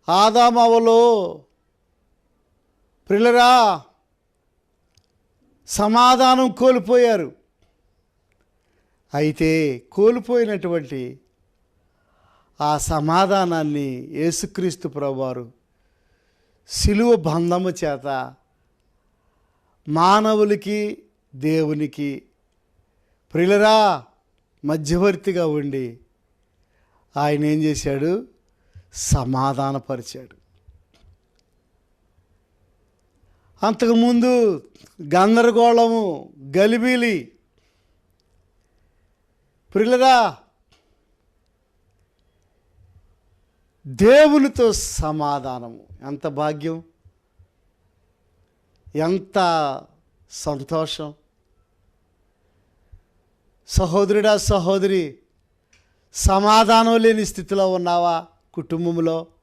ఆదామవలో ప్రియులరా సమాధానం కోల్పోయారు. అయితే కోల్పోయినటువంటి ఆ సమాధానాన్ని యేసుక్రీస్తు ప్రభువారు శిలువ బంధము చేత మానవులకి దేవునికి ప్రియులరా మధ్యవర్తిగా ఉండి ఆయన ఏం చేశాడు? సమాధానపరిచాడు. అంతకుముందు గందరగోళము, గలిబిలి, ప్రియులరా దేవునితో సమాధానము. ఎంత భాగ్యం, ఎంత సంతోషం. సహోదరుడా, సహోదరి, సమాధానం లేని స్థితిలో ఉన్నావా? కుటుంబంలో